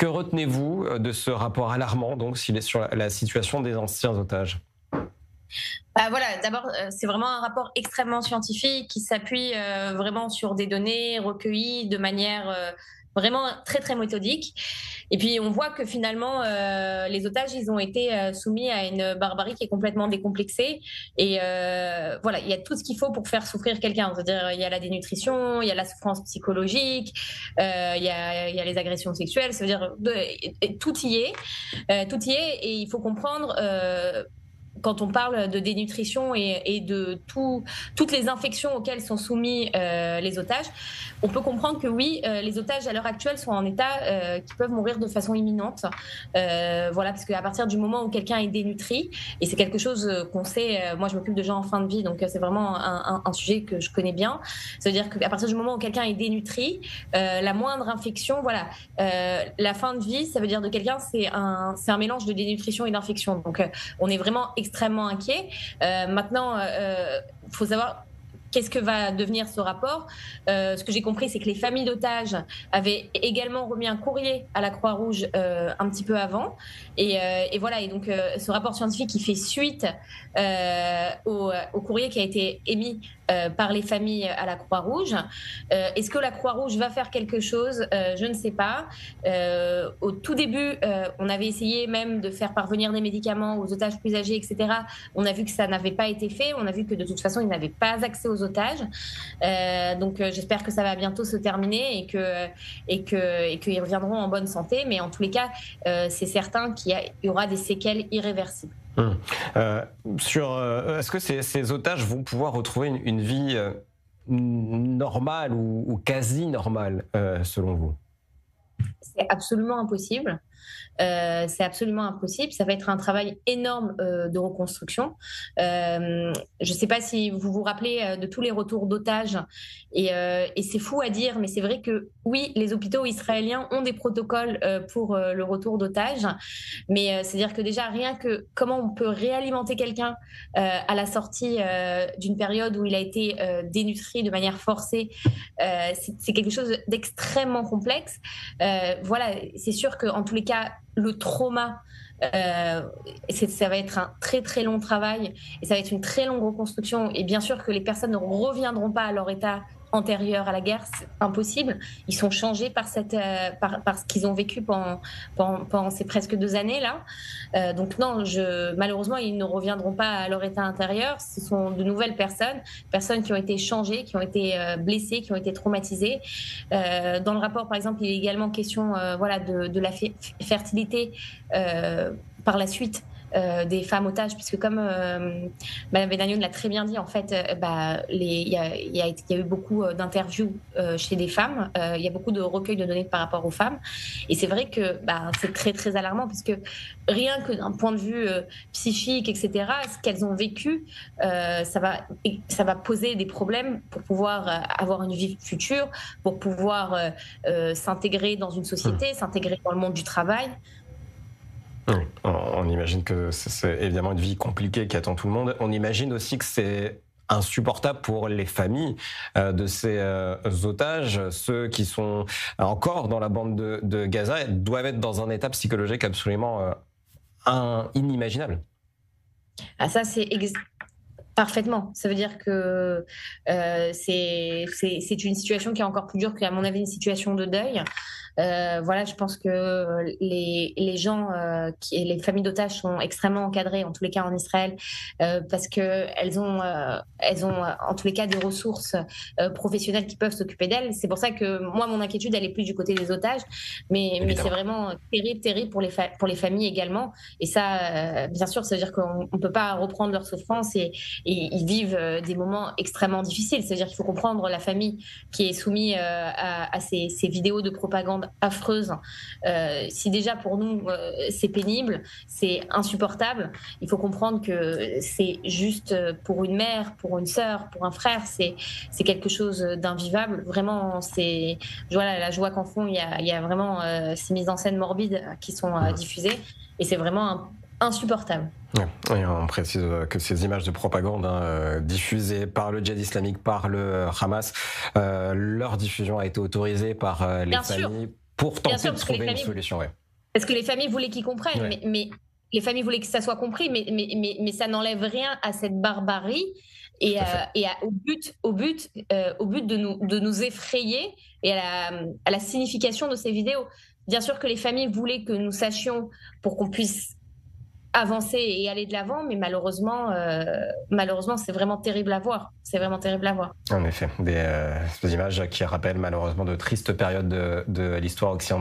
Que retenez-vous de ce rapport alarmant, donc, s'il est sur la situation des anciens otages? Bah, voilà, d'abord, c'est vraiment un rapport extrêmement scientifique qui s'appuie, vraiment sur des données recueillies de manière, vraiment très, très méthodique et puis on voit que finalement, les otages, ils ont été, soumis à une barbarie qui est complètement décomplexée et voilà, il y a tout ce qu'il faut pour faire souffrir quelqu'un. C'est-à-dire, il y a la dénutrition, il y a la souffrance psychologique, il y a les agressions sexuelles, ça veut dire et tout y est et il faut comprendre, quand on parle de dénutrition et de toutes les infections auxquelles sont soumis les otages, on peut comprendre que oui, les otages à l'heure actuelle sont en état qui peuvent mourir de façon imminente. Voilà, parce qu'à partir du moment où quelqu'un est dénutri, et c'est quelque chose qu'on sait, moi je m'occupe de gens en fin de vie, donc c'est vraiment un sujet que je connais bien. Ça veut dire qu'à partir du moment où quelqu'un est dénutri, la moindre infection, voilà, la fin de vie, ça veut dire de quelqu'un, c'est un mélange de dénutrition et d'infection. Donc on est vraiment extrêmement inquiet. Maintenant, il faut savoir qu'est-ce que va devenir ce rapport. Ce que j'ai compris, c'est que les familles d'otages avaient également remis un courrier à la Croix-Rouge un petit peu avant. Et voilà, et donc ce rapport scientifique, il fait suite au courrier qui a été émis par les familles à la Croix-Rouge. Est-ce que la Croix-Rouge va faire quelque chose? Je ne sais pas. Au tout début, on avait essayé même de faire parvenir des médicaments aux otages plus âgés, etc. On a vu que ça n'avait pas été fait. On a vu que de toute façon, ils n'avaient pas accès aux otages. Donc, j'espère que ça va bientôt se terminer et qu'ils reviendront en bonne santé. Mais en tous les cas, c'est certain qu'il y aura des séquelles irréversibles. Hum. Est-ce que ces otages vont pouvoir retrouver une vie normale ou quasi normale, selon vous? C'est absolument impossible. C'est absolument impossible. Ça va être un travail énorme de reconstruction. Je ne sais pas si vous vous rappelez de tous les retours d'otages. Et c'est fou à dire, mais c'est vrai que oui, les hôpitaux israéliens ont des protocoles pour le retour d'otages. Mais c'est-à-dire que déjà, rien que comment on peut réalimenter quelqu'un à la sortie d'une période où il a été dénutri de manière forcée, c'est quelque chose d'extrêmement complexe. Voilà, c'est sûr qu'en tous les cas, le trauma, ça va être un très très long travail et ça va être une très longue reconstruction. Et bien sûr que les personnes ne reviendront pas à leur état antérieur à la guerre, c'est impossible. Ils sont changés par par ce qu'ils ont vécu pendant ces presque 2 années-là. Donc non, malheureusement, ils ne reviendront pas à leur état intérieur. Ce sont de nouvelles personnes qui ont été changées, qui ont été blessées, qui ont été traumatisées. Dans le rapport, par exemple, il est également question voilà, de la fertilité par la suite des femmes otages, puisque comme Mme Benagnon l'a très bien dit, en fait, il y a eu beaucoup d'interviews chez des femmes, il y a beaucoup de recueils de données par rapport aux femmes, et c'est vrai que c'est très très alarmant, puisque rien que d'un point de vue psychique, etc., ce qu'elles ont vécu, ça va poser des problèmes pour pouvoir avoir une vie future, pour pouvoir s'intégrer dans une société, s'intégrer dans le monde du travail. Oui, on imagine que c'est évidemment une vie compliquée qui attend tout le monde. On imagine aussi que c'est insupportable pour les familles de ces otages. Ceux qui sont encore dans la bande de Gaza doivent être dans un état psychologique absolument inimaginable. Ah, ça, parfaitement. Ça veut dire que c'est une situation qui est encore plus dure qu'à mon avis une situation de deuil. Voilà, je pense que les gens, les familles d'otages sont extrêmement encadrées, en tous les cas en Israël, parce que elles ont en tous les cas des ressources professionnelles qui peuvent s'occuper d'elles. C'est pour ça que moi, mon inquiétude, elle est plus du côté des otages, mais c'est vraiment terrible, terrible pour les familles également. Et ça, bien sûr, ça veut dire qu'on ne peut pas reprendre leur souffrance et ils vivent des moments extrêmement difficiles. C'est-à-dire qu'il faut comprendre la famille qui est soumise à ces vidéos de propagande affreuse. Si déjà pour nous c'est pénible, c'est insupportable, il faut comprendre que c'est juste pour une mère, pour une sœur, pour un frère, c'est quelque chose d'invivable. Vraiment, voilà, la joie qu'en font, il y a vraiment ces mises en scène morbides qui sont diffusées et c'est vraiment insupportable. Ouais, et on précise que ces images de propagande diffusées par le djihad islamique, par le Hamas, leur diffusion a été autorisée par les Bien familles sûr. pour tenter de trouver une solution. Ouais. Parce que les familles voulaient qu'ils comprennent, mais les familles voulaient que ça soit compris, mais ça n'enlève rien à cette barbarie et au but de nous effrayer et à la signification de ces vidéos. Bien sûr que les familles voulaient que nous sachions pour qu'on puisse avancer et aller de l'avant, mais malheureusement, c'est vraiment terrible à voir. C'est vraiment terrible à voir. En effet, des images qui rappellent malheureusement de tristes périodes de l'histoire occidentale.